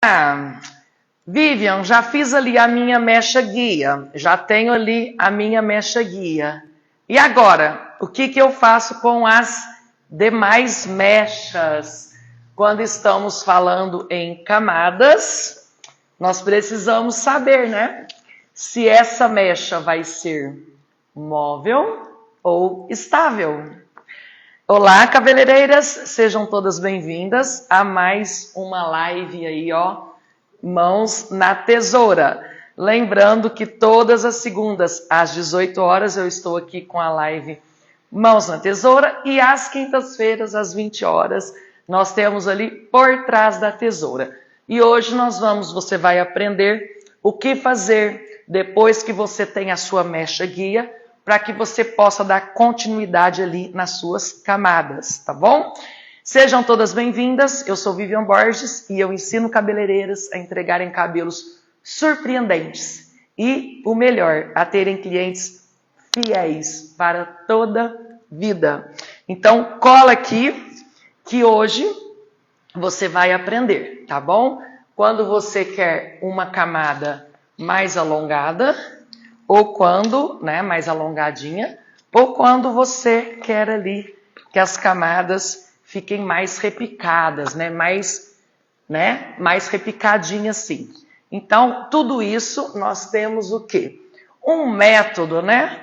Ah, Vivian, já fiz ali a minha mecha guia, já tenho ali a minha mecha guia. E agora, o que eu faço com as demais mechas? Quando estamos falando em camadas, nós precisamos saber, né? Se essa mecha vai ser móvel ou estável. Olá, cabeleireiras, sejam todas bem-vindas a mais uma live aí, ó. Mãos na Tesoura. Lembrando que todas as segundas às 18 horas eu estou aqui com a live Mãos na Tesoura e às quintas-feiras às 20 horas nós temos ali Por Trás da Tesoura. E hoje você vai aprender o que fazer depois que você tem a sua mecha guia para que você possa dar continuidade ali nas suas camadas, tá bom? Sejam todas bem-vindas, eu sou Vivian Borges e eu ensino cabeleireiras a entregarem cabelos surpreendentes e, o melhor, a terem clientes fiéis para toda vida. Então, cola aqui que hoje você vai aprender, tá bom? Quando você quer uma camada mais alongada, ou quando, né, mais alongadinha, ou quando você quer ali que as camadas fiquem mais repicadas, né? Mais repicadinhas assim. Então, tudo isso nós temos o quê? Um método, né?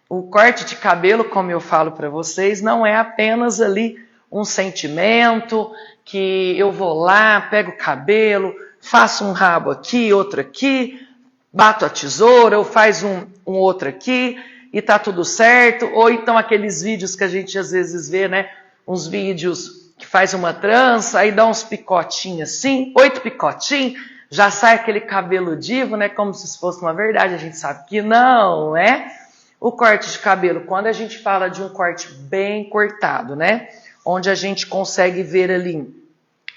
O corte de cabelo, como eu falo para vocês, não é apenas ali um sentimento que eu vou lá, pego o cabelo, faço um rabo aqui, outro aqui, bato a tesoura, ou faz um outro aqui e tá tudo certo. Ou então aqueles vídeos que a gente às vezes vê, né? Uns vídeos que faz uma trança, aí dá uns picotinhos assim, 8 picotinhos, já sai aquele cabelo divo, né? Como se fosse uma verdade, a gente sabe que não, né? O corte de cabelo, quando a gente fala de um corte bem cortado, né? Onde a gente consegue ver ali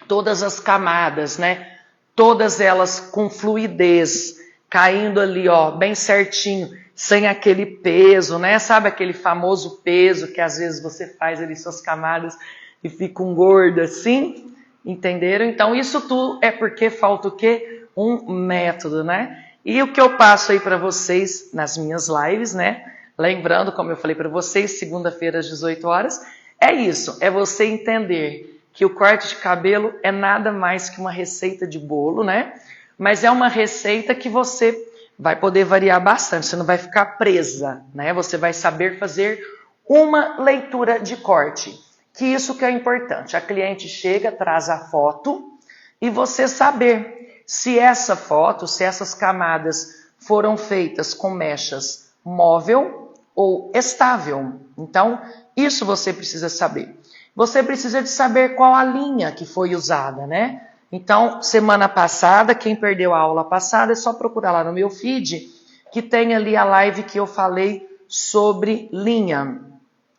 todas as camadas, né? Todas elas com fluidez, caindo ali, ó, bem certinho, sem aquele peso, né? Sabe aquele famoso peso que às vezes você faz ali suas camadas e fica um gordo assim? Entenderam? Então isso tudo é porque falta o quê? Um método, né? E o que eu passo aí para vocês nas minhas lives, né? Lembrando, como eu falei para vocês, segunda-feira às 18 horas, é isso, é você entender que o corte de cabelo é nada mais que uma receita de bolo, né? Mas é uma receita que você vai poder variar bastante, você não vai ficar presa, né? Você vai saber fazer uma leitura de corte, que isso que é importante. A cliente chega, traz a foto e você saber se essa foto, se essas camadas foram feitas com mechas móvel ou estável. Então, isso você precisa saber. Você precisa de saber qual a linha que foi usada, né? Então, semana passada, quem perdeu a aula passada, é só procurar lá no meu feed, que tem ali a live que eu falei sobre linha.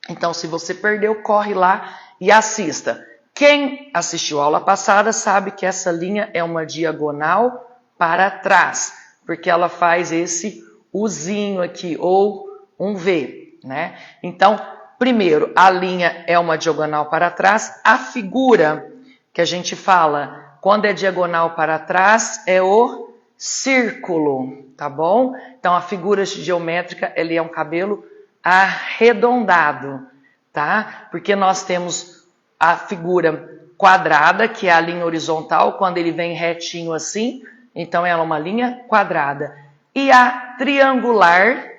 Então, se você perdeu, corre lá e assista. Quem assistiu a aula passada sabe que essa linha é uma diagonal para trás, porque ela faz esse Uzinho aqui, ou um V, né? Então, primeiro, a linha é uma diagonal para trás, a figura que a gente fala quando é diagonal para trás é o círculo, tá bom? Então a figura geométrica, ele é um cabelo arredondado, tá? Porque nós temos a figura quadrada, que é a linha horizontal, quando ele vem retinho assim, então ela é uma linha quadrada. E a triangular,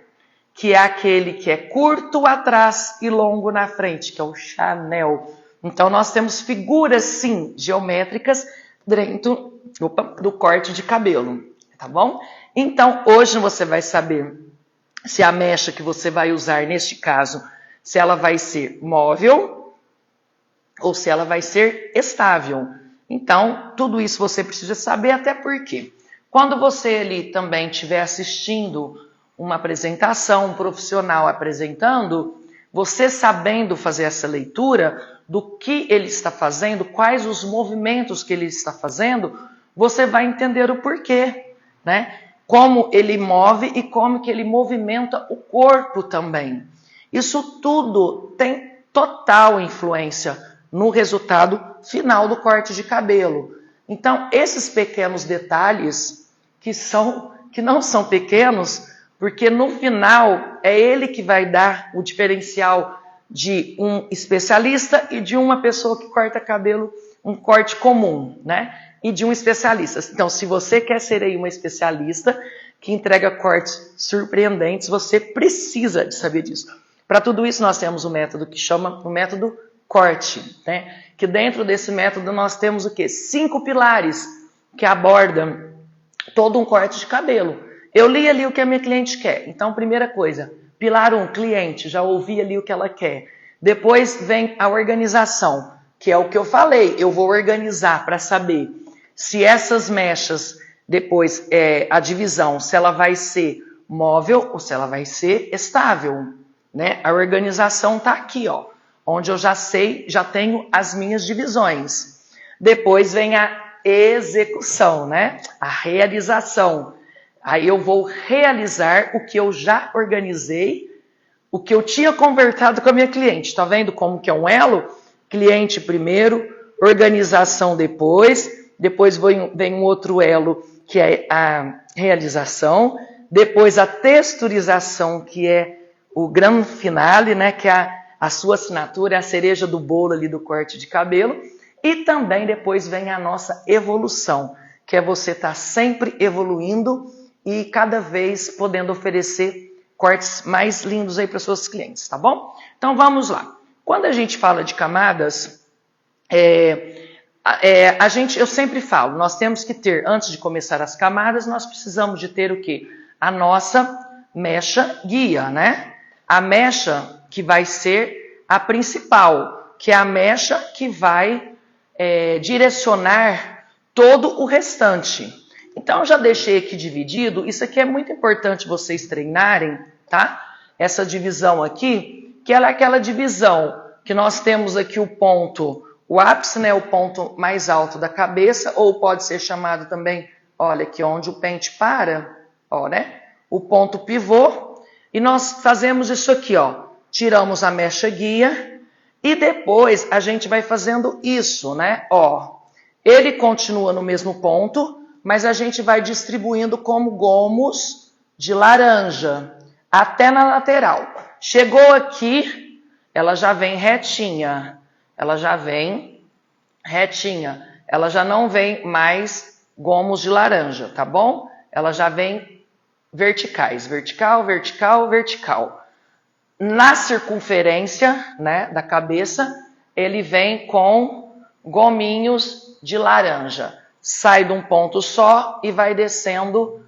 que é aquele que é curto atrás e longo na frente, que é o Chanel. Então nós temos figuras, sim, geométricas dentro do corte de cabelo, tá bom? Então, hoje você vai saber se a mecha que você vai usar, neste caso, se ela vai ser móvel ou se ela vai ser estável. Então, tudo isso você precisa saber, até porque quando você ali também estiver assistindo uma apresentação, um profissional apresentando, você sabendo fazer essa leitura do que ele está fazendo, quais os movimentos que ele está fazendo, você vai entender o porquê, né? Como ele move e como que ele movimenta o corpo também. Isso tudo tem total influência no resultado final do corte de cabelo. Então, esses pequenos detalhes que não são pequenos, porque no final é ele que vai dar o diferencial de um especialista e de uma pessoa que corta cabelo, um corte comum, né? E de um especialista. Então, se você quer ser aí uma especialista que entrega cortes surpreendentes, você precisa de saber disso. Para tudo isso, nós temos um método que chama o método corte, né? Que dentro desse método nós temos o quê? 5 pilares que abordam todo um corte de cabelo. Eu li ali o que a minha cliente quer. Então, primeira coisa, pilar 1, cliente, já ouvi ali o que ela quer. Depois vem a organização, que é o que eu falei. Eu vou organizar para saber se essas mechas, depois a divisão, se ela vai ser móvel ou se ela vai ser estável, né? A organização está aqui, ó, onde eu já sei, já tenho as minhas divisões. Depois vem a execução, né? A realização. Aí eu vou realizar o que eu já organizei, o que eu tinha conversado com a minha cliente. Tá vendo como que é um elo? Cliente primeiro, organização depois vem um outro elo que é a realização, depois a texturização, que é o grande finale, né? Que é a sua assinatura, é a cereja do bolo ali do corte de cabelo. E também depois vem a nossa evolução, que é você estar sempre evoluindo e cada vez podendo oferecer cortes mais lindos aí para os seus clientes, tá bom? Então vamos lá. Quando a gente fala de camadas, eu sempre falo, nós temos que ter, antes de começar as camadas, nós precisamos de ter o quê? A nossa mecha guia, né? A mecha que vai ser a principal, que é a mecha que vai direcionar todo o restante. Então, eu já deixei aqui dividido. Isso aqui é muito importante vocês treinarem, tá? Essa divisão aqui, que ela é aquela divisão que nós temos aqui o ponto, o ápice, né? O ponto mais alto da cabeça, ou pode ser chamado também, olha aqui onde o pente para, ó, né? O ponto pivô. E nós fazemos isso aqui, ó. Tiramos a mecha guia e depois a gente vai fazendo isso, né? Ó, ele continua no mesmo ponto, mas a gente vai distribuindo como gomos de laranja até na lateral. Chegou aqui, ela já vem retinha. Ela já vem retinha. Ela já não vem mais gomos de laranja, tá bom? Ela já vem verticais. Vertical, vertical, vertical. Na circunferência, né, da cabeça, ele vem com gominhos de laranja. Sai de um ponto só e vai descendo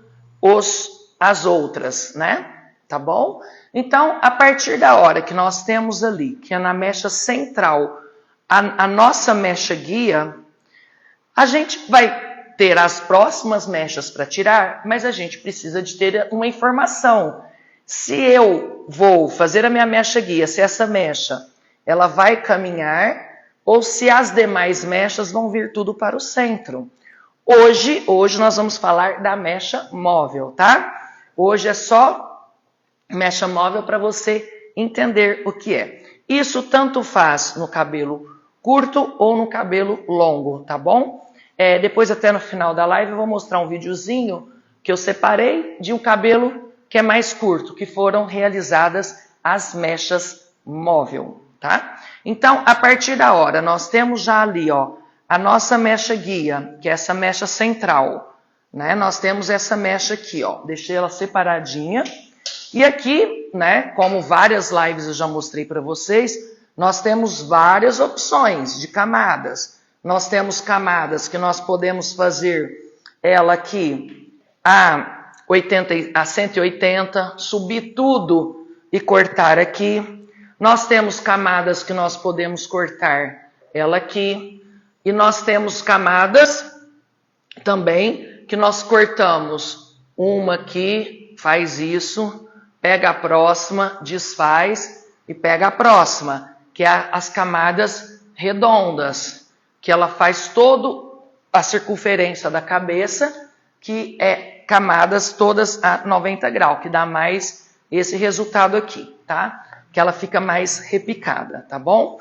as outras, né? Tá bom? Então, a partir da hora que nós temos ali, que é na mecha central, a nossa mecha guia, a gente vai ter as próximas mechas para tirar, mas a gente precisa de ter uma informação. Se eu vou fazer a minha mecha guia, se essa mecha ela vai caminhar ou se as demais mechas vão vir tudo para o centro. Hoje nós vamos falar da mecha móvel, tá? Hoje é só mecha móvel para você entender o que é. Isso tanto faz no cabelo curto ou no cabelo longo, tá bom? Depois até no final da live eu vou mostrar um videozinho que eu separei de um cabelo que é mais curto, que foram realizadas as mechas móvel, tá? Então, a partir da hora, nós temos já ali, ó, a nossa mecha guia, que é essa mecha central, né? Nós temos essa mecha aqui, ó, deixei ela separadinha. E aqui, né, como várias lives eu já mostrei para vocês, nós temos várias opções de camadas. Nós temos camadas que nós podemos fazer ela aqui a 180, subir tudo e cortar aqui. Nós temos camadas que nós podemos cortar ela aqui. E nós temos camadas também que nós cortamos uma aqui, faz isso, pega a próxima, desfaz e pega a próxima, que é as camadas redondas, que ela faz toda a circunferência da cabeça, que é camadas todas a 90 graus, que dá mais esse resultado aqui, tá? Que ela fica mais repicada, tá bom?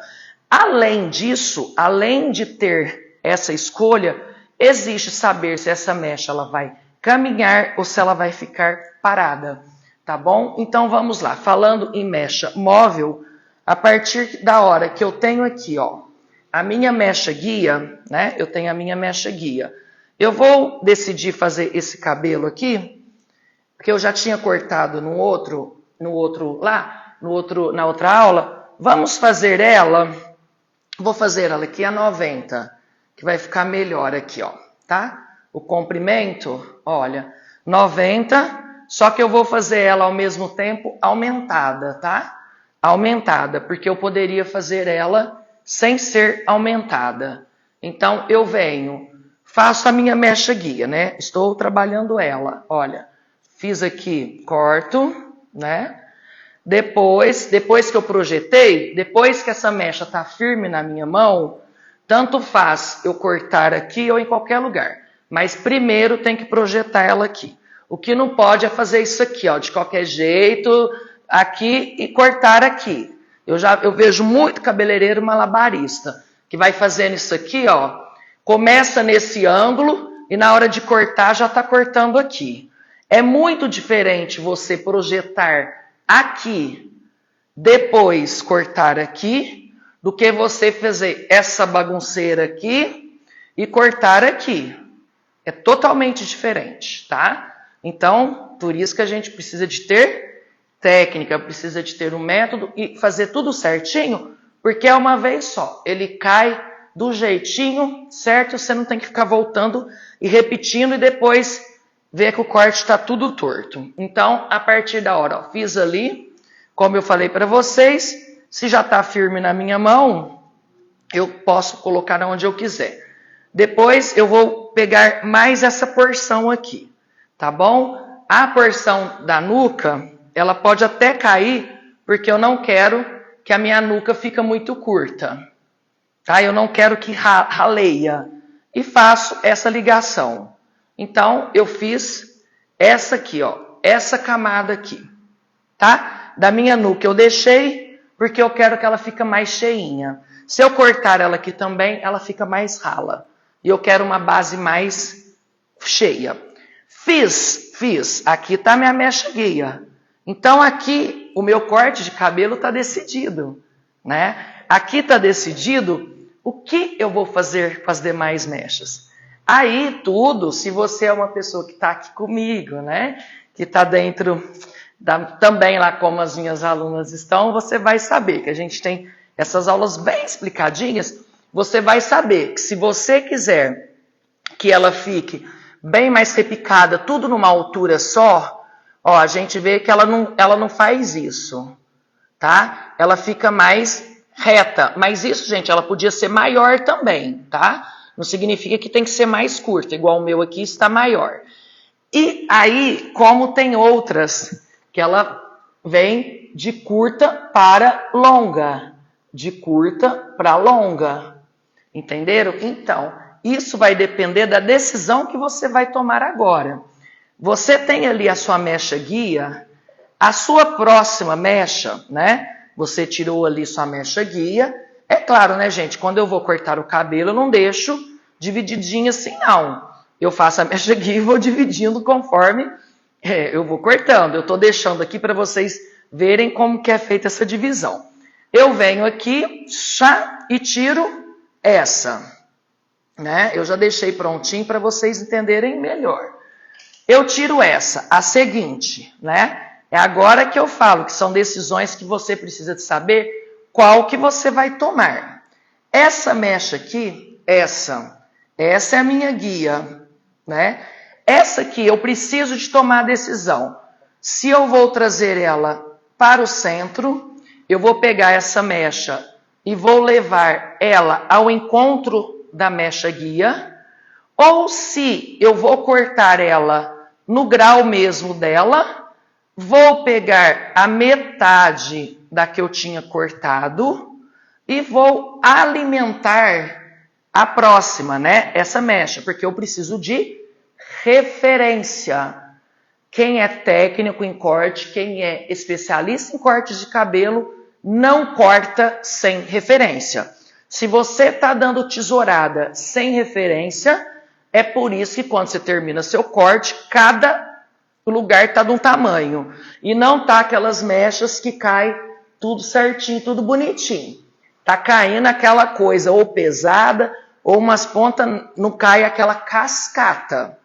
Além disso, além de ter essa escolha, existe saber se essa mecha ela vai caminhar ou se ela vai ficar parada, tá bom? Então vamos lá, falando em mecha móvel, a partir da hora que eu tenho aqui, ó, a minha mecha guia, né? Eu tenho a minha mecha guia. Eu vou decidir fazer esse cabelo aqui, porque eu já tinha cortado na outra aula. Vamos fazer ela, vou fazer ela aqui a 90, que vai ficar melhor aqui, ó, tá? O comprimento, olha, 90, só que eu vou fazer ela ao mesmo tempo aumentada, tá? Aumentada, porque eu poderia fazer ela sem ser aumentada. Então, eu venho, faço a minha mecha guia, né? Estou trabalhando ela, olha. Fiz aqui, corto, né? Depois que eu projetei, depois que essa mecha está firme na minha mão, tanto faz eu cortar aqui ou em qualquer lugar. Mas primeiro tem que projetar ela aqui. O que não pode é fazer isso aqui, ó, de qualquer jeito, aqui e cortar aqui. Eu vejo muito cabeleireiro malabarista, que vai fazendo isso aqui, ó, começa nesse ângulo e na hora de cortar já está cortando aqui. É muito diferente você projetar aqui, depois cortar aqui, do que você fazer essa bagunceira aqui e cortar aqui. É totalmente diferente, tá? Então, por isso que a gente precisa de ter técnica, precisa de ter um método e fazer tudo certinho, porque é uma vez só. Ele cai do jeitinho certo, você não tem que ficar voltando e repetindo e depois ver que o corte está tudo torto. Então, a partir da hora, ó, fiz ali, como eu falei para vocês, se já está firme na minha mão, eu posso colocar onde eu quiser. Depois eu vou pegar mais essa porção aqui, tá bom? A porção da nuca, ela pode até cair, porque eu não quero que a minha nuca fique muito curta, tá? Eu não quero que raleia. E faço essa ligação. Então, eu fiz essa aqui, ó, essa camada aqui, tá? Da minha nuca eu deixei, porque eu quero que ela fique mais cheinha. Se eu cortar ela aqui também, ela fica mais rala. E eu quero uma base mais cheia. Fiz. Aqui tá minha mecha guia. Então, aqui, o meu corte de cabelo tá decidido, né? Aqui tá decidido o que eu vou fazer com as demais mechas. Aí tudo, se você é uma pessoa que está aqui comigo, né? Que está dentro, também lá como as minhas alunas estão, você vai saber que a gente tem essas aulas bem explicadinhas. Você vai saber que se você quiser que ela fique bem mais repicada, tudo numa altura só, ó, a gente vê que ela não faz isso, tá? Ela fica mais reta, mas isso, gente, ela podia ser maior também, tá? Não significa que tem que ser mais curta, igual o meu aqui está maior. E aí, como tem outras, que ela vem de curta para longa. De curta para longa. Entenderam? Então, isso vai depender da decisão que você vai tomar agora. Você tem ali a sua mecha guia, a sua próxima mecha, né? Você tirou ali sua mecha guia. É claro, né, gente? Quando eu vou cortar o cabelo, eu não deixo divididinho assim, não. Eu faço a mecha guia e vou dividindo conforme eu vou cortando. Eu estou deixando aqui para vocês verem como que é feita essa divisão. Eu venho aqui e tiro essa, né? Eu já deixei prontinho para vocês entenderem melhor. Eu tiro essa, a seguinte, né? É agora que eu falo que são decisões que você precisa de saber qual que você vai tomar. Essa mecha aqui, essa é a minha guia, né? Essa aqui eu preciso de tomar a decisão. Se eu vou trazer ela para o centro, eu vou pegar essa mecha e vou levar ela ao encontro da mecha guia, ou se eu vou cortar ela no grau mesmo dela, vou pegar a metade da que eu tinha cortado e vou alimentar a próxima, né? Essa mecha, porque eu preciso de referência. Quem é técnico em corte, quem é especialista em cortes de cabelo, não corta sem referência. Se você está dando tesourada sem referência, É por isso que quando você termina seu corte, cada lugar está de um tamanho. E não tá aquelas mechas que caem tudo certinho, tudo bonitinho. Tá caindo aquela coisa ou pesada, ou umas pontas não cai aquela cascata.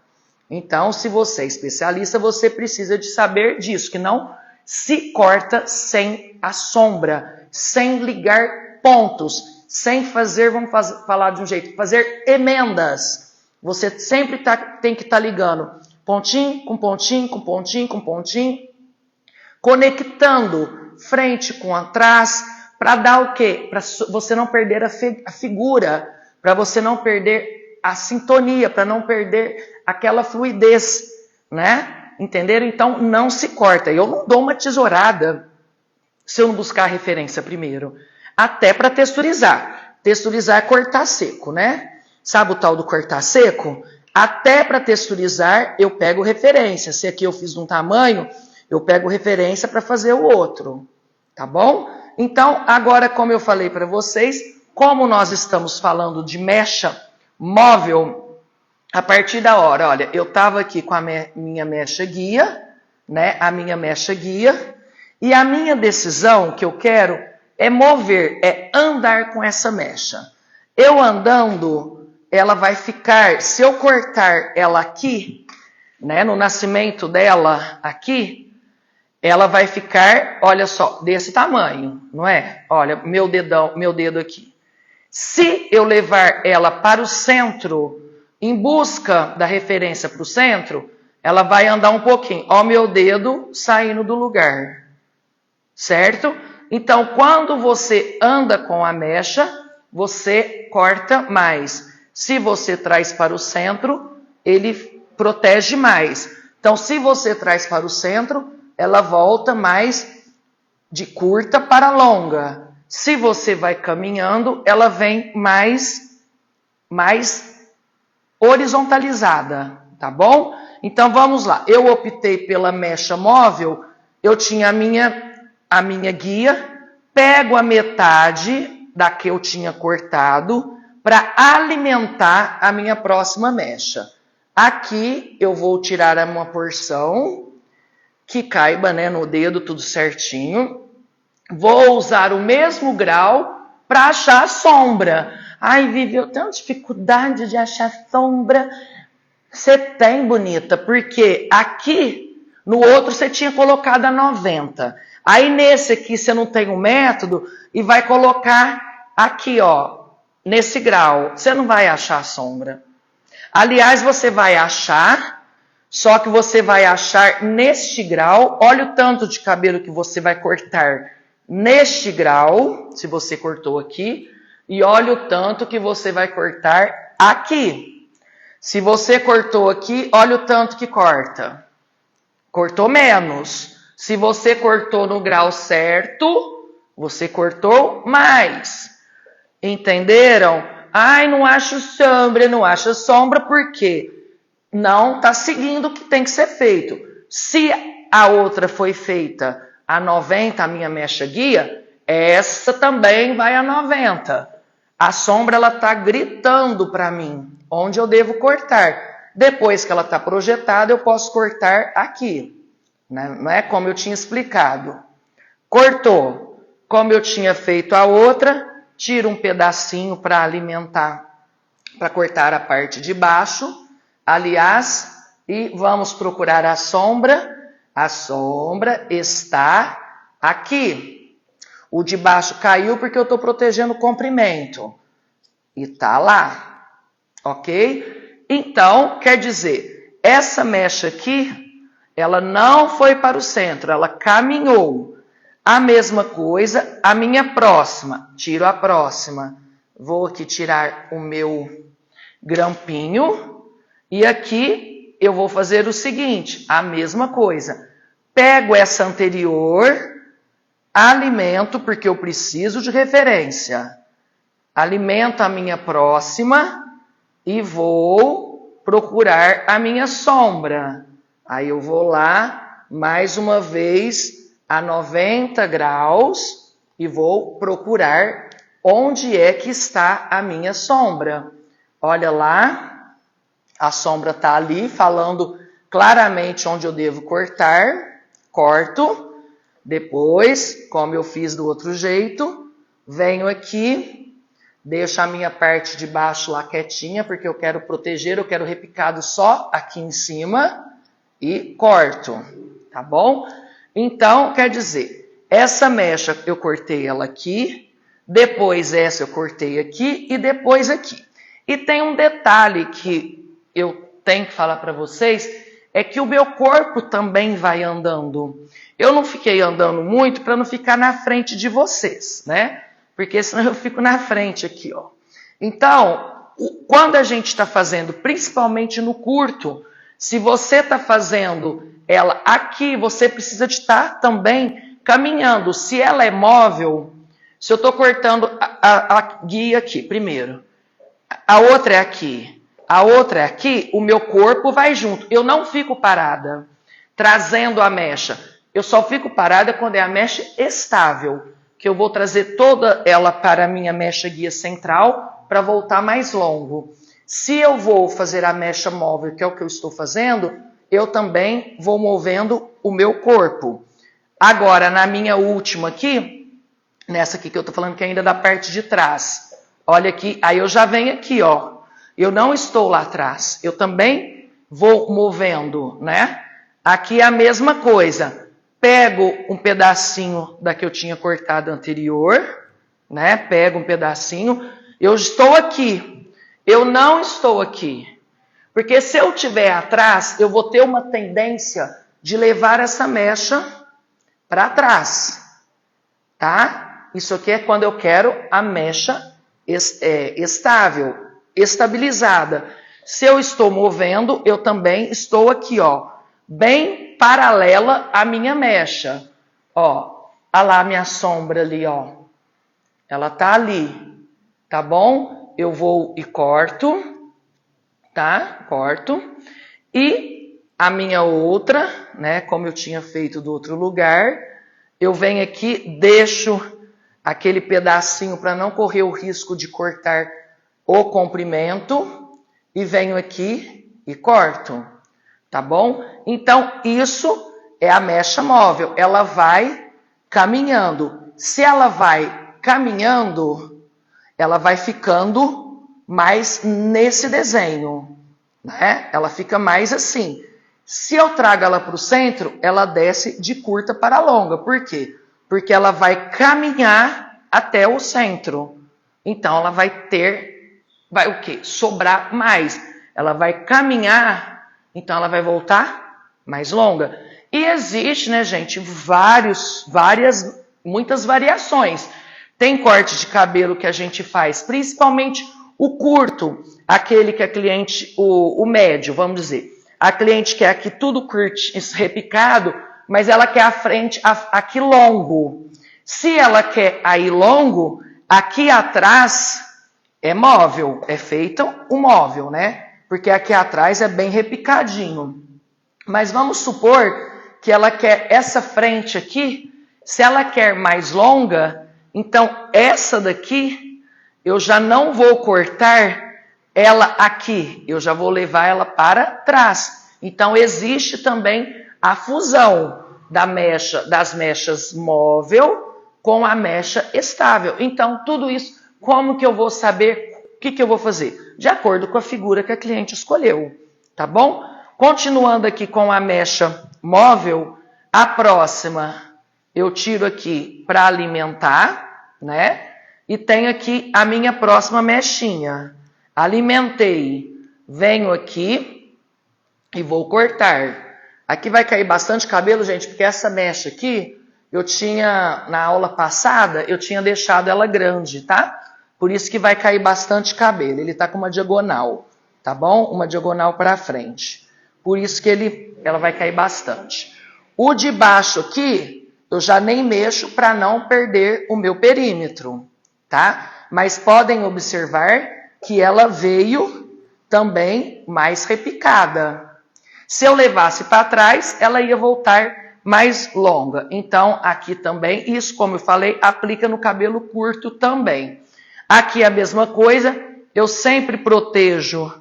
Então, se você é especialista, você precisa de saber disso, que não se corta sem a sombra, sem ligar pontos, sem fazer, falar de um jeito, fazer emendas. Você sempre tem que estar ligando pontinho com pontinho, com pontinho, com pontinho, conectando frente com atrás, para dar o quê? Para você não perder a figura, para você não perder a sintonia, para não perder aquela fluidez, né? Entenderam? Então, não se corta. Eu não dou uma tesourada se eu não buscar a referência primeiro. Até para texturizar. Texturizar é cortar seco, né? Sabe o tal do cortar seco? Até para texturizar, eu pego referência. Se aqui eu fiz de um tamanho, eu pego referência para fazer o outro. Tá bom? Então, agora, como eu falei para vocês, como nós estamos falando de mecha móvel, a partir da hora, olha, eu estava aqui com a minha mecha guia, né? A minha mecha guia. E a minha decisão que eu quero é mover, é andar com essa mecha. Eu andando, ela vai ficar, se eu cortar ela aqui, né, no nascimento dela aqui, ela vai ficar, olha só, desse tamanho, não é? Olha, meu dedo aqui. Se eu levar ela para o centro, em busca da referência para o centro, ela vai andar um pouquinho. Ó, meu dedo saindo do lugar. Certo? Então, quando você anda com a mecha, você corta mais. Se você traz para o centro, ele protege mais. Então, se você traz para o centro, ela volta mais de curta para longa. Se você vai caminhando, ela vem mais horizontalizada, tá bom? Então, vamos lá. Eu optei pela mecha móvel, eu tinha a minha guia, pego a metade da que eu tinha cortado para alimentar a minha próxima mecha. Aqui eu vou tirar uma porção que caiba, né, no dedo tudo certinho. Vou usar o mesmo grau para achar a sombra. Ai, Vivi, eu tenho dificuldade de achar sombra. Você tem, bonita, porque aqui no outro você tinha colocado a 90. Aí nesse aqui você não tem um método e vai colocar aqui, ó, nesse grau. Você não vai achar a sombra. Aliás, você vai achar, só que você vai achar neste grau. Olha o tanto de cabelo que você vai cortar neste grau, se você cortou aqui, e olha o tanto que você vai cortar aqui. Se você cortou aqui, olha o tanto que corta. Cortou menos. Se você cortou no grau certo, você cortou mais. Entenderam? Ai, não acho sombra, não acho sombra, por quê? Não está seguindo o que tem que ser feito. Se a outra foi feita a 90, a minha mecha guia, essa também vai a 90. A sombra, ela está gritando para mim onde eu devo cortar. Depois que ela está projetada, eu posso cortar aqui. Não é como eu tinha explicado. Cortou. Como eu tinha feito a outra, tiro um pedacinho para alimentar, para cortar a parte de baixo. Aliás, e vamos procurar a sombra. A sombra está aqui. O de baixo caiu porque eu estou protegendo o comprimento. E está lá. Ok? Então, quer dizer, essa mecha aqui, ela não foi para o centro, ela caminhou. A mesma coisa, a minha próxima. Tiro a próxima. Vou aqui tirar o meu grampinho. E aqui eu vou fazer o seguinte, a mesma coisa. Pego essa anterior, alimento, porque eu preciso de referência. Alimento a minha próxima e vou procurar a minha sombra. Aí eu vou lá, mais uma vez, a 90 graus e vou procurar onde é que está a minha sombra. Olha lá, A sombra está ali, falando claramente onde eu devo cortar. Corto. Depois, como eu fiz do outro jeito, venho aqui, deixo a minha parte de baixo lá quietinha, porque eu quero proteger, eu quero repicado só aqui em cima e corto, tá bom? Então, quer dizer, essa mecha eu cortei ela aqui, depois essa eu cortei aqui e depois aqui. E tem um detalhe que eu tenho que falar para vocês, é que o meu corpo também vai andando. Eu não fiquei andando muito para não ficar na frente de vocês, né? Porque senão eu fico na frente aqui, ó. Então, quando a gente está fazendo, principalmente no curto, se você está fazendo ela aqui, você precisa de estar também caminhando. Se ela é móvel, se eu estou cortando a guia aqui primeiro, a outra é aqui, a outra é aqui, o meu corpo vai junto. Eu não fico parada trazendo a mecha. Eu só fico parada quando é a mecha estável, que eu vou trazer toda ela para a minha mecha guia central para voltar mais longo. Se eu vou fazer a mecha móvel, que é o que eu estou fazendo, eu também vou movendo o meu corpo. Agora, na minha última aqui, nessa aqui que eu estou falando que ainda é da parte de trás, olha aqui, aí eu já venho aqui, ó. Eu não estou lá atrás, eu também vou movendo, né? Aqui é a mesma coisa. Pego um pedacinho da que eu tinha cortado anterior, né? Pego um pedacinho. Eu estou aqui. Eu não estou aqui. Porque se eu estiver atrás, eu vou ter uma tendência de levar essa mecha para trás. Tá? Isso aqui é quando eu quero a mecha estável, estabilizada. Se eu estou movendo, eu também estou aqui, ó, bem paralela à minha mecha. Ó, olha lá a minha sombra ali, ó. Ela tá ali, tá bom? Eu vou e corto, tá? Corto. E a minha outra, né, como eu tinha feito do outro lugar, eu venho aqui, deixo aquele pedacinho para não correr o risco de cortar o comprimento e venho aqui e corto, tá bom? Então, isso é a mecha móvel, ela vai caminhando. Se ela vai caminhando, ela vai ficando mais nesse desenho, né? Ela fica mais assim. Se eu trago ela para o centro, ela desce de curta para longa. Por quê? Porque ela vai caminhar até o centro. Então, ela vai o quê? Sobrar mais. Ela vai caminhar, então ela vai voltar mais longa. E existe, né, gente, muitas variações. Tem corte de cabelo que a gente faz, principalmente o curto, aquele que a cliente, o médio, vamos dizer. A cliente quer aqui tudo repicado, mas ela quer a frente aqui longo. Se ela quer aí longo, aqui atrás é móvel, é feito um móvel, né? Porque aqui atrás é bem repicadinho. Mas vamos supor que ela quer essa frente aqui, se ela quer mais longa, então essa daqui eu já não vou cortar ela aqui, eu já vou levar ela para trás. Então existe também a fusão das mechas móvel com a mecha estável. Então tudo isso, como que eu vou saber o que eu vou fazer? De acordo com a figura que a cliente escolheu, tá bom? Continuando aqui com a mecha móvel, a próxima eu tiro aqui para alimentar, né? E tenho aqui a minha próxima mechinha. Alimentei, venho aqui e vou cortar. Aqui vai cair bastante cabelo, gente, porque essa mecha aqui, eu tinha, na aula passada, eu tinha deixado ela grande, tá? Por isso que vai cair bastante cabelo. Ele tá com uma diagonal, tá bom? Uma diagonal para frente. Por isso que ela vai cair bastante. O de baixo aqui, eu já nem mexo para não perder o meu perímetro, tá? Mas podem observar que ela veio também mais repicada. Se eu levasse para trás, ela ia voltar mais longa. Então, aqui também, isso, como eu falei, aplica no cabelo curto também. Aqui a mesma coisa, eu sempre protejo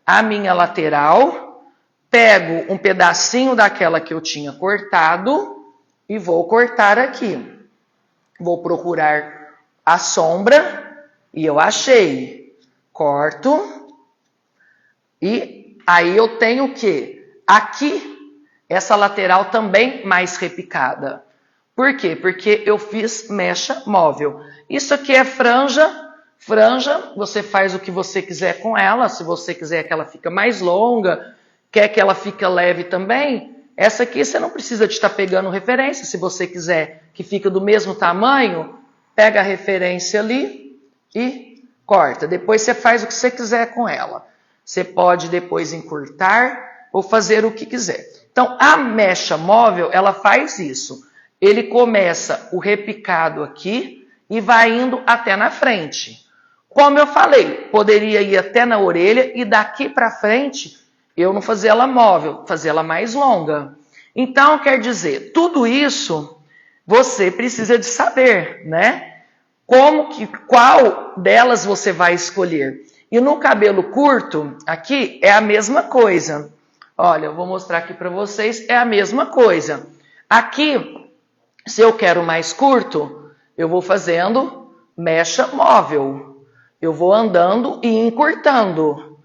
a minha lateral, pego um pedacinho daquela que eu tinha cortado e vou cortar aqui. Vou procurar a sombra e eu achei. Corto. E aí eu tenho o quê? Aqui, essa lateral também mais repicada. Por quê? Porque eu fiz mecha móvel. Isso aqui é franja. Franja, você faz o que você quiser com ela. Se você quiser que ela fique mais longa, quer que ela fique leve também, essa aqui você não precisa de estar pegando referência. Se você quiser que fique do mesmo tamanho, pega a referência ali e corta. Depois você faz o que você quiser com ela. Você pode depois encurtar ou fazer o que quiser. Então, a mecha móvel, ela faz isso. Ele começa o repicado aqui e vai indo até na frente. Como eu falei, poderia ir até na orelha e daqui para frente eu não fazer ela móvel, fazer ela mais longa. Então, quer dizer, tudo isso você precisa de saber, né? Qual delas você vai escolher. E no cabelo curto, aqui é a mesma coisa. Olha, eu vou mostrar aqui para vocês, é a mesma coisa. Aqui, se eu quero mais curto, eu vou fazendo mecha móvel. Eu vou andando e encurtando.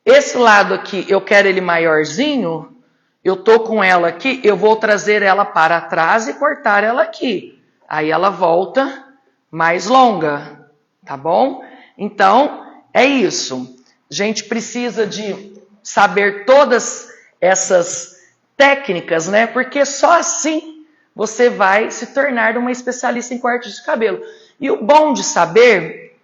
Esse lado aqui, eu quero ele maiorzinho, eu tô com ela aqui, eu vou trazer ela para trás e cortar ela aqui. Aí ela volta mais longa, tá bom? Então, é isso. A gente precisa de saber todas essas técnicas, né? Porque só assim você vai se tornar uma especialista em corte de cabelo. E o bom de saber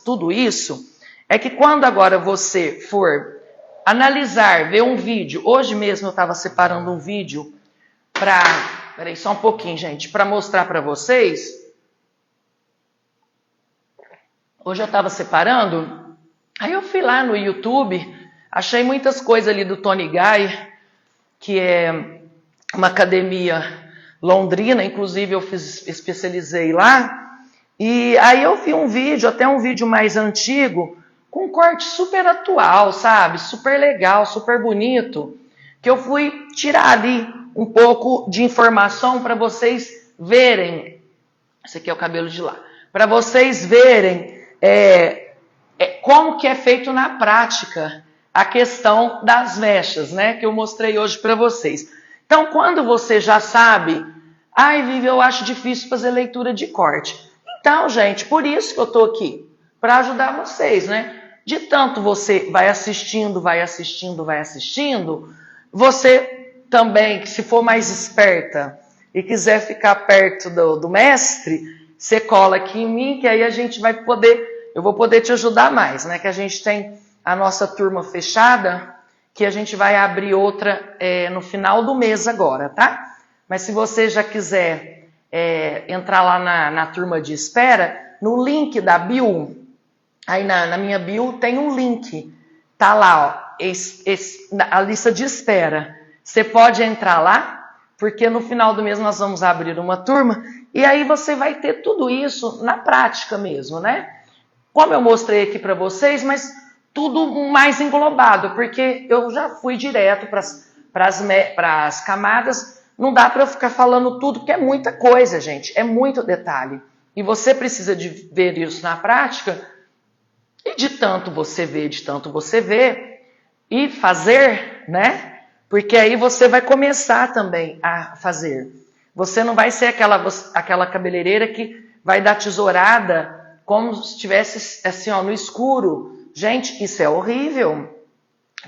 tudo isso é que quando agora você for analisar, ver um vídeo, hoje mesmo eu estava separando um vídeo para, peraí só um pouquinho, gente, para mostrar para vocês. Hoje eu estava separando, aí eu fui lá no YouTube, achei muitas coisas ali do Tony Guy, que é uma academia londrina, inclusive eu especializei lá. E aí eu vi um vídeo, até um vídeo mais antigo, com um corte super atual, sabe? Super legal, super bonito, que eu fui tirar ali um pouco de informação para vocês verem. Esse aqui é o cabelo de lá. Para vocês verem como que é feito na prática a questão das mechas, né? Que eu mostrei hoje para vocês. Então, quando você já sabe, ai, Vivi, eu acho difícil fazer leitura de corte. Então, gente, por isso que eu estou aqui, para ajudar vocês, né? De tanto você vai assistindo, você também, que se for mais esperta e quiser ficar perto do mestre, você cola aqui em mim, que aí a gente vai poder, eu vou poder te ajudar mais, né? Que a gente tem a nossa turma fechada, que a gente vai abrir outra no final do mês agora, tá? Mas se você já quiser entrar lá na turma de espera, no link da bio, aí na minha bio tem um link, tá lá, ó, a lista de espera. Você pode entrar lá, porque no final do mês nós vamos abrir uma turma, e aí você vai ter tudo isso na prática mesmo, né? Como eu mostrei aqui para vocês, mas tudo mais englobado, porque eu já fui direto para as camadas. Não dá para eu ficar falando tudo, porque é muita coisa, gente. É muito detalhe. E você precisa de ver isso na prática. E de tanto você ver e fazer, né? Porque aí você vai começar também a fazer. Você não vai ser aquela cabeleireira que vai dar tesourada como se estivesse assim, ó, no escuro. Gente, isso é horrível.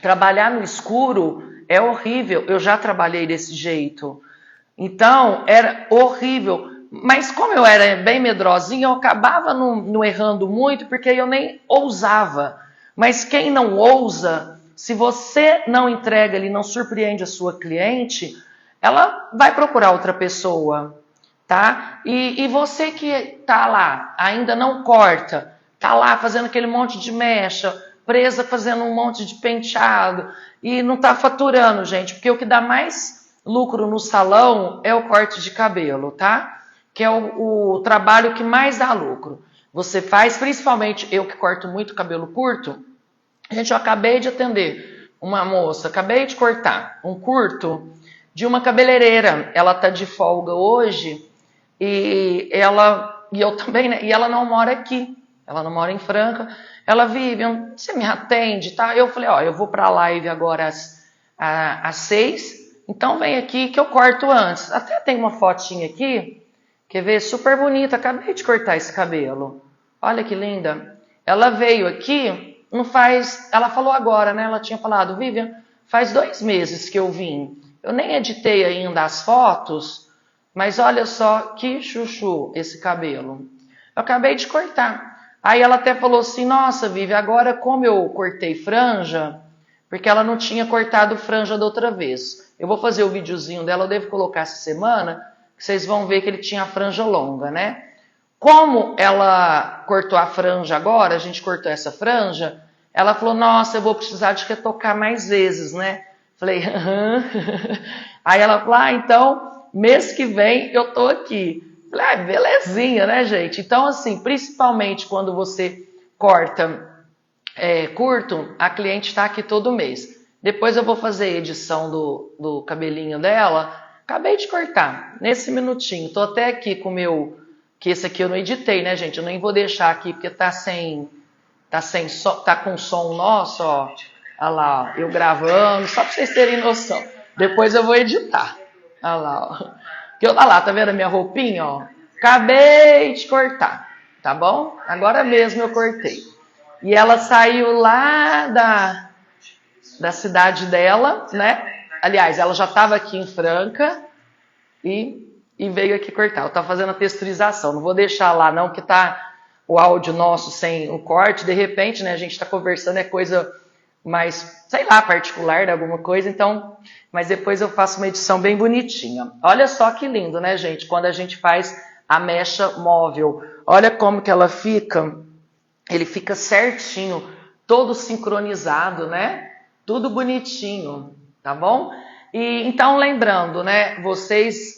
Trabalhar no escuro é horrível. Eu já trabalhei desse jeito. Então, era horrível. Mas como eu era bem medrosinha, eu acabava não errando muito, porque eu nem ousava. Mas quem não ousa, se você não entrega ali, não surpreende a sua cliente, ela vai procurar outra pessoa, tá? E você que tá lá, ainda não corta, tá lá fazendo aquele monte de mecha, presa fazendo um monte de penteado, e não tá faturando, gente, porque o que dá mais lucro no salão é o corte de cabelo, tá? Que é o trabalho que mais dá lucro. Você faz, principalmente eu que corto muito cabelo curto, Gente, eu acabei de atender uma moça, acabei de cortar um curto de uma cabeleireira. Ela tá de folga hoje e eu também, né? E ela não mora aqui. Ela não mora em Franca. Ela, Vivian, você me atende, tá? Eu falei, ó, eu vou pra live agora às 6, então vem aqui que eu corto antes. Até tem uma fotinha aqui, quer ver? Super bonita, acabei de cortar esse cabelo. Olha que linda. Ela veio aqui, não faz... Ela falou agora, né? Ela tinha falado, Vivian, faz 2 meses que eu vim. Eu nem editei ainda as fotos, mas olha só que chuchu esse cabelo. Eu acabei de cortar. Aí ela até falou assim, nossa, Vivi, agora como eu cortei franja, porque ela não tinha cortado franja da outra vez. Eu vou fazer o videozinho dela, eu devo colocar essa semana, que vocês vão ver que ele tinha a franja longa, né? Como ela cortou a franja agora, a gente cortou essa franja, ela falou, nossa, eu vou precisar de retocar mais vezes, né? Falei, aham. Aí ela falou, então, mês que vem eu tô aqui. Falei, ah, belezinha, né, gente? Então, assim, principalmente quando você corta curto, a cliente está aqui todo mês. Depois eu vou fazer a edição do cabelinho dela. Acabei de cortar, nesse minutinho. Tô até aqui com o meu... Que esse aqui eu não editei, né, gente? Eu nem vou deixar aqui, porque tá com som nosso, ó. Olha lá, ó, eu gravando, só pra vocês terem noção. Depois eu vou editar. Olha lá, ó. Olha lá, tá vendo a minha roupinha, ó? Acabei de cortar, tá bom? Agora mesmo eu cortei. E ela saiu lá da cidade dela, né? Aliás, ela já estava aqui em Franca e veio aqui cortar. Eu estava fazendo a texturização. Não vou deixar lá não, que tá o áudio nosso sem o corte. De repente, né? A gente está conversando, é coisa mais, sei lá, particular de alguma coisa. Então, mas depois eu faço uma edição bem bonitinha. Olha só que lindo, né, gente? Quando a gente faz a mecha móvel. Olha como que ela fica. Ele fica certinho, todo sincronizado, né? Tudo bonitinho, tá bom? E então, lembrando, né? Vocês,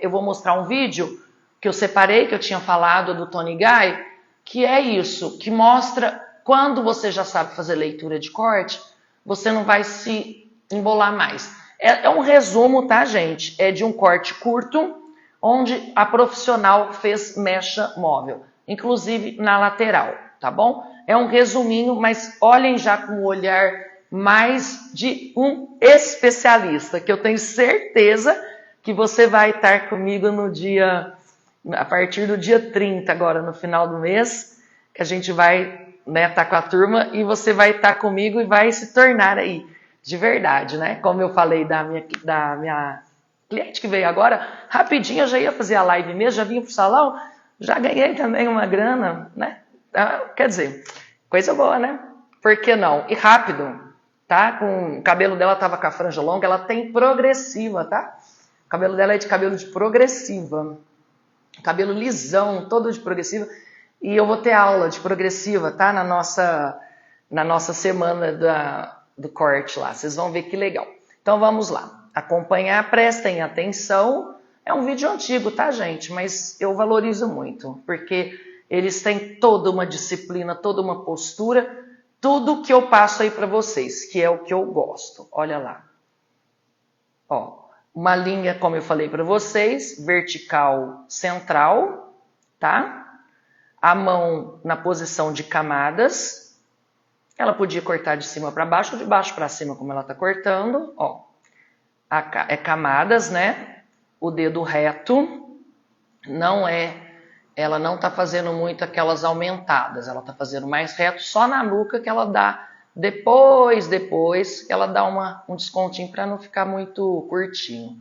eu vou mostrar um vídeo que eu separei, que eu tinha falado do Tony Guy, que é isso, que mostra quando você já sabe fazer leitura de corte, você não vai se embolar mais. É um resumo, tá, gente? É de um corte curto, onde a profissional fez mecha móvel, inclusive na lateral, tá bom? É um resuminho, mas olhem já com o olhar mais de um especialista, que eu tenho certeza que você vai estar comigo no dia, a partir do dia 30 agora, no final do mês, que a gente vai, né, tá com a turma e você vai estar comigo e vai se tornar aí, de verdade, né? Como eu falei da minha cliente que veio agora, rapidinho eu já ia fazer a live mesmo, já vinha pro salão, já ganhei também uma grana, né? Quer dizer, coisa boa, né? Por que não? E rápido, tá? O cabelo dela tava com a franja longa, ela tem progressiva, tá? O cabelo dela é de cabelo de progressiva. Cabelo lisão, todo de progressiva. E eu vou ter aula de progressiva, tá? Na nossa semana do corte lá. Vocês vão ver que legal. Então vamos lá. Acompanhar, prestem atenção. É um vídeo antigo, tá, gente? Mas eu valorizo muito, porque eles têm toda uma disciplina, toda uma postura, tudo que eu passo aí para vocês, que é o que eu gosto. Olha lá. Ó, uma linha, como eu falei para vocês, vertical central, tá? A mão na posição de camadas. Ela podia cortar de cima para baixo ou de baixo para cima, como ela tá cortando, ó. É camadas, né? O dedo reto ela não tá fazendo muito aquelas aumentadas, ela tá fazendo mais reto, só na nuca que ela dá depois ela dá um descontinho para não ficar muito curtinho,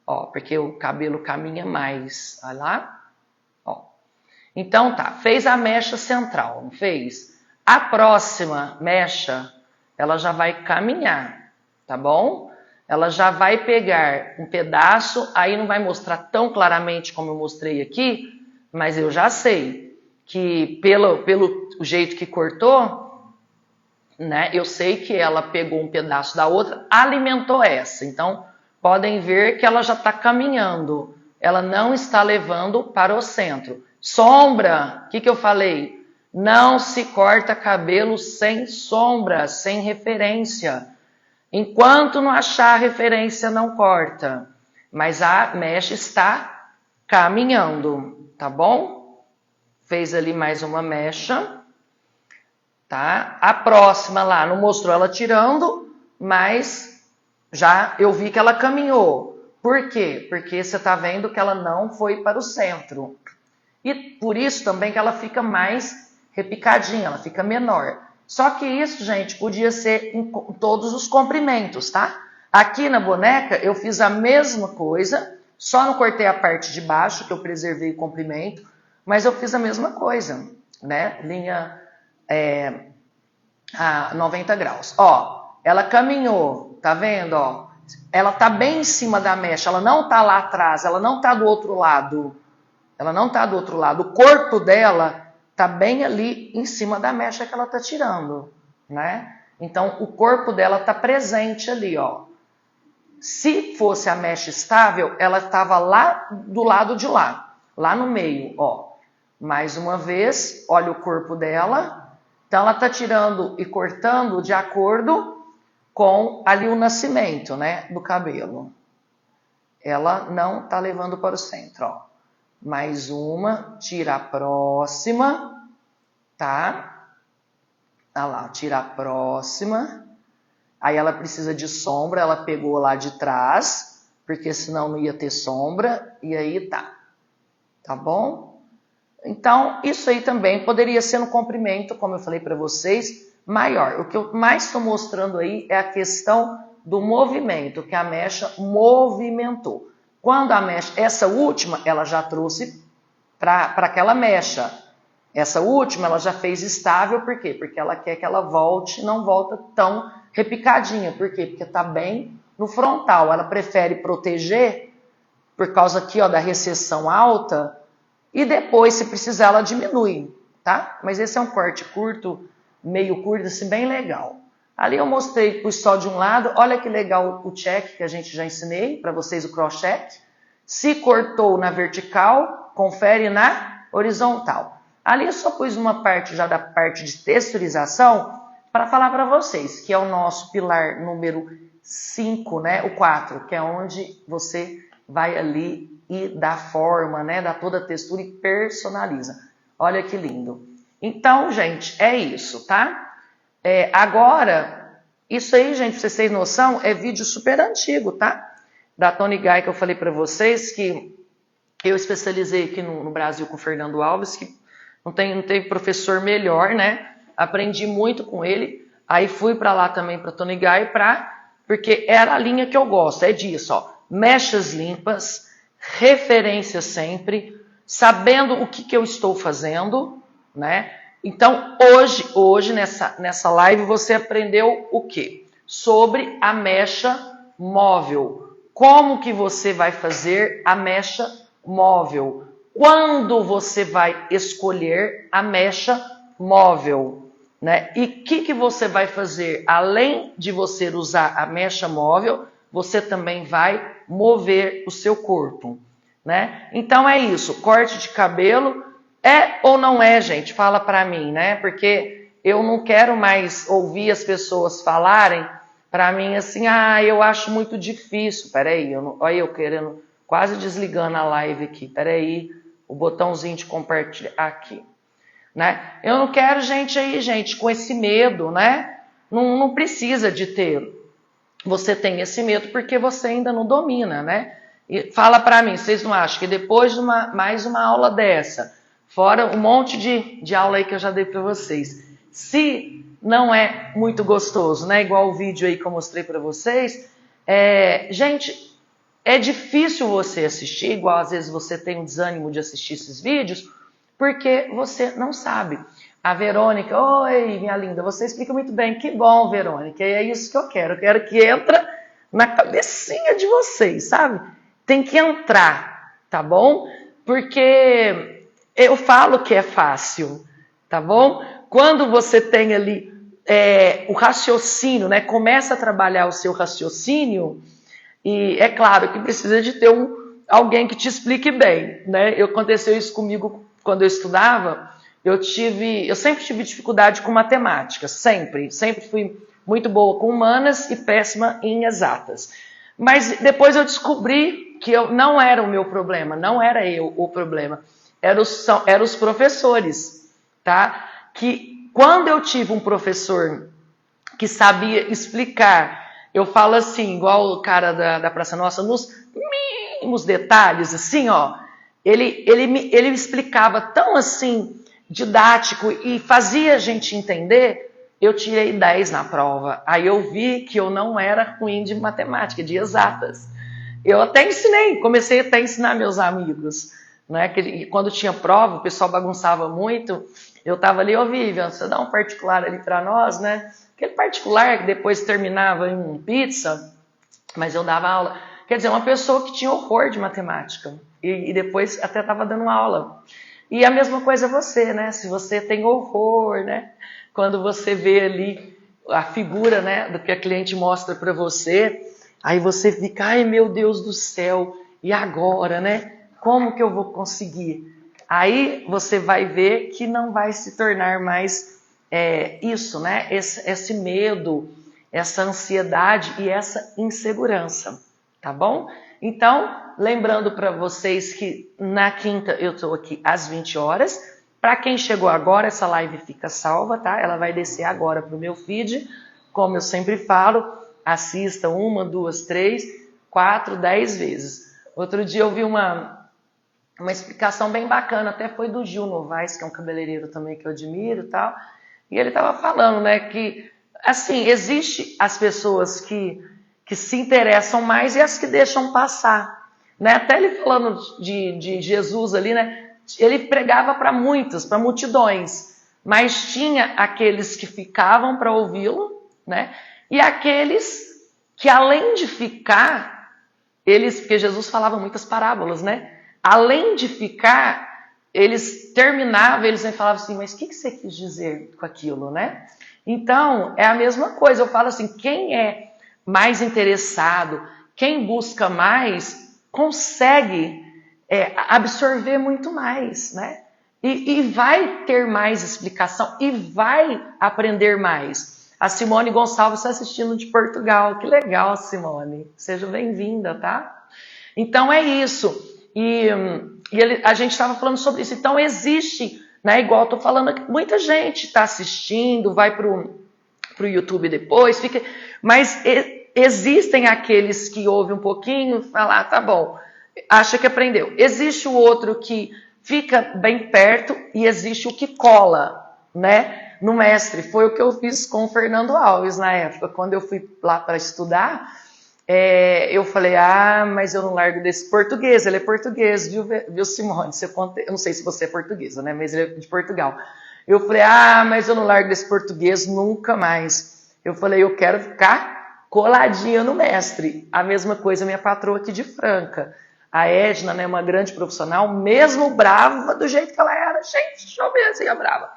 ó, porque o cabelo caminha mais, olha lá, ó. Então tá, fez a mecha central, não fez? A próxima mecha, ela já vai caminhar, tá bom? Ela já vai pegar um pedaço, aí não vai mostrar tão claramente como eu mostrei aqui, mas eu já sei que pelo jeito que cortou, né, eu sei que ela pegou um pedaço da outra, alimentou essa. Então, podem ver que ela já está caminhando. Ela não está levando para o centro. Sombra, o que eu falei? Não se corta cabelo sem sombra, sem referência. Enquanto não achar a referência, não corta. Mas a mecha está caminhando, tá bom? Fez ali mais uma mecha, tá? A próxima lá não mostrou ela tirando, mas já eu vi que ela caminhou. Por quê? Porque você tá vendo que ela não foi para o centro. E por isso também que ela fica mais repicadinha, ela fica menor. Só que isso, gente, podia ser em todos os comprimentos, tá? Aqui na boneca eu fiz a mesma coisa, só não cortei a parte de baixo, que eu preservei o comprimento, mas eu fiz a mesma coisa, né? Linha a 90 graus. Ó, ela caminhou, tá vendo, ó? Ela tá bem em cima da mecha, ela não tá lá atrás, ela não tá do outro lado. Ela não tá do outro lado. O corpo dela tá bem ali em cima da mecha que ela tá tirando, né? Então, o corpo dela tá presente ali, ó. Se fosse a mecha estável, ela estava lá do lado de lá no meio, ó. Mais uma vez, olha o corpo dela. Então, ela tá tirando e cortando de acordo com ali o nascimento, né, do cabelo. Ela não tá levando para o centro, ó. Mais uma, tira a próxima, tá? Olha lá, tira a próxima. Aí ela precisa de sombra, ela pegou lá de trás, porque senão não ia ter sombra, e aí tá bom? Então, isso aí também poderia ser no comprimento, como eu falei para vocês, maior. O que eu mais estou mostrando aí é a questão do movimento, que a mecha movimentou. Quando a mecha, essa última, ela já trouxe para aquela mecha. Essa última, ela já fez estável, por quê? Porque ela quer que ela volte, não volta tão repicadinha. Por quê? Porque está bem no frontal. Ela prefere proteger, por causa aqui, ó, da recessão alta, e depois, se precisar, ela diminui, tá? Mas esse é um corte curto, meio curto, assim, bem legal. Ali eu mostrei pus só de um lado, olha que legal o check que a gente já ensinei para vocês, o cross check. Se cortou na vertical, confere na horizontal. Ali eu só pus uma parte já da parte de texturização para falar para vocês, que é o nosso pilar número 5, né? O 4, que é onde você vai ali e dá forma, né? Dá toda a textura e personaliza. Olha que lindo. Então, gente, é isso, tá? Agora, isso aí, gente, pra vocês terem noção, é vídeo super antigo, tá? Da Tony Guy, que eu falei pra vocês, que eu especializei aqui no Brasil com o Fernando Alves, que não tem professor melhor, né? Aprendi muito com ele. Aí fui pra lá também pra Tony Guy, porque era a linha que eu gosto, é disso, ó. Mechas limpas, referência sempre, sabendo o que eu estou fazendo, né? Então, hoje nessa live, você aprendeu o quê? Sobre a mecha móvel. Como que você vai fazer a mecha móvel? Quando você vai escolher a mecha móvel, né? E o que você vai fazer? Além de você usar a mecha móvel, você também vai mover o seu corpo, né? Então é isso, corte de cabelo. É ou não é, gente? Fala pra mim, né? Porque eu não quero mais ouvir as pessoas falarem pra mim assim, eu acho muito difícil. Peraí, olha eu querendo, quase desligando a live aqui. Peraí, o botãozinho de compartilhar aqui, né? Eu não quero gente com esse medo, né? Não precisa de ter. Você tem esse medo porque você ainda não domina, né? E fala pra mim, vocês não acham que depois de mais uma aula dessa, fora um monte de aula aí que eu já dei para vocês, se não é muito gostoso, né? Igual o vídeo aí que eu mostrei para vocês, gente, é difícil você assistir, igual às vezes você tem um desânimo de assistir esses vídeos, porque você não sabe. A Verônica, oi, minha linda, você explica muito bem. Que bom, Verônica, e é isso que eu quero. Eu quero que entra na cabecinha de vocês, sabe? Tem que entrar, tá bom? Porque eu falo que é fácil, tá bom? Quando você tem ali o raciocínio, né? Começa a trabalhar o seu raciocínio, e é claro que precisa de ter alguém que te explique bem, né? Aconteceu isso comigo quando eu estudava, eu sempre tive dificuldade com matemática, sempre fui muito boa com humanas e péssima em exatas. Mas depois eu descobri que não era o meu problema, não era eu o problema, eram os professores, tá? Que quando eu tive um professor que sabia explicar, eu falo assim, igual o cara da Praça Nossa, nos mínimos detalhes, assim, ó, ele explicava tão assim, didático e fazia a gente entender. Eu tirei 10 na prova. Aí eu vi que eu não era ruim de matemática, de exatas. Eu até ensinei, comecei até a ensinar meus amigos. Né? Que quando tinha prova, o pessoal bagunçava muito. Eu estava ali, ô Vivian, você dá um particular ali para nós, né? Aquele particular que depois terminava em pizza, mas eu dava aula. Quer dizer, uma pessoa que tinha horror de matemática. E depois até estava dando aula. E a mesma coisa você, né? Se você tem horror, né? Quando você vê ali a figura, né, do que a cliente mostra para você, aí você fica, ai meu Deus do céu, e agora, né? Como que eu vou conseguir? Aí você vai ver que não vai se tornar mais isso, né? Esse medo, essa ansiedade e essa insegurança, tá bom? Então, lembrando para vocês que na quinta eu estou aqui às 20 horas. Para quem chegou agora, essa live fica salva, tá? Ela vai descer agora para o meu feed. Como eu sempre falo, assista 1, 2, 3, 4, 10 vezes. Outro dia eu vi uma explicação bem bacana, até foi do Gil Novaes, que é um cabeleireiro também que eu admiro e tal. E ele estava falando, né, que, assim, existe as pessoas que se interessam mais e as que deixam passar. Né? Até ele falando de Jesus ali, né? Ele pregava para muitos, para multidões, mas tinha aqueles que ficavam para ouvi-lo, né? E aqueles que além de ficar, porque Jesus falava muitas parábolas, né? Além de ficar, eles terminavam, eles falavam assim, mas o que você quis dizer com aquilo, né? Então, é a mesma coisa, eu falo assim, quem é mais interessado, quem busca mais, consegue absorver muito mais, né? E vai ter mais explicação e vai aprender mais. A Simone Gonçalves está assistindo de Portugal. Que legal, Simone. Seja bem-vinda, tá? Então é isso. A gente estava falando sobre isso. Então existe, né? Igual eu estou falando aqui, muita gente está assistindo, vai para o YouTube depois, mas existem aqueles que ouvem um pouquinho e falam, tá bom, acha que aprendeu. Existe o outro que fica bem perto e existe o que cola, né? No mestre. Foi o que eu fiz com o Fernando Alves na época. Quando eu fui lá para estudar, eu falei, mas eu não largo desse português. Ele é português, viu Simone? Eu não sei se você é portuguesa, né? Mas ele é de Portugal. Eu falei, mas eu não largo desse português nunca mais. Eu falei, eu quero ficar coladinha no mestre. A mesma coisa minha patroa aqui de Franca. A Edna, né, uma grande profissional, mesmo brava do jeito que ela era. Gente, deixa eu ver assim, a brava.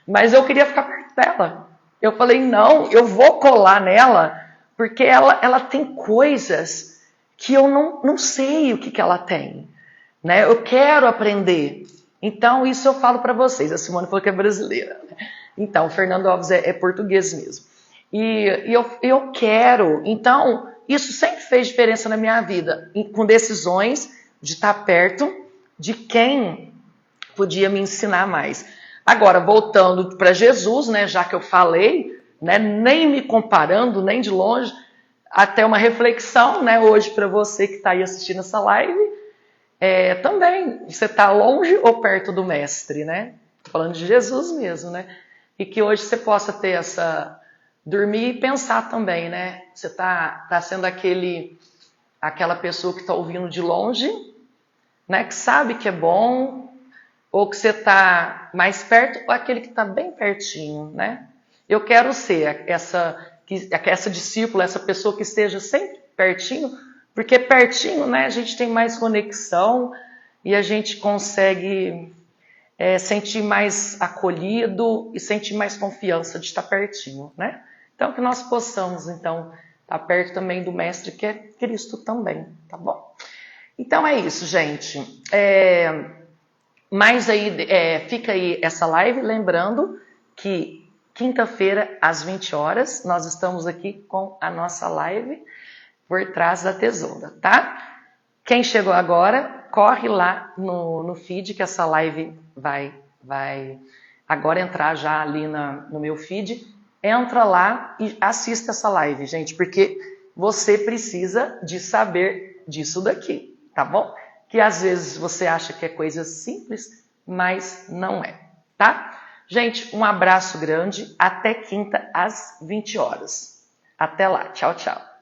Mas eu queria ficar perto dela. Eu falei, não, eu vou colar nela, porque ela tem coisas que eu não sei o que ela tem. Né? Eu quero aprender. Então, isso eu falo para vocês. A Simone falou que é brasileira. Né? Então, o Fernando Alves é português mesmo. E eu quero. Então, isso sempre fez diferença na minha vida, com decisões de estar perto de quem podia me ensinar mais. Agora, voltando para Jesus, né, já que eu falei, né, nem me comparando, nem de longe, até uma reflexão, né, hoje para você que está aí assistindo essa live, também, você está longe ou perto do mestre, né? Falando de Jesus mesmo, né? E que hoje você possa ter dormir e pensar também, né? Você tá sendo aquela pessoa que está ouvindo de longe, né? Que sabe que é bom, ou que você está mais perto, ou aquele que está bem pertinho, né? Eu quero ser essa discípula, essa pessoa que esteja sempre pertinho, porque pertinho, né? A gente tem mais conexão e a gente consegue sentir mais acolhido e sentir mais confiança de estar pertinho, né? Então, que nós possamos, então, estar perto também do Mestre, que é Cristo também, tá bom? Então, é isso, gente. Mas aí, fica aí essa live, lembrando que quinta-feira, às 20 horas, nós estamos aqui com a nossa live Por Trás da Tesoura, tá? Quem chegou agora, corre lá no feed, que essa live vai agora entrar já ali no meu feed. Entra lá e assista essa live, gente, porque você precisa de saber disso daqui, tá bom? Que às vezes você acha que é coisa simples, mas não é, tá? Gente, um abraço grande, até quinta às 20 horas. Até lá, tchau, tchau.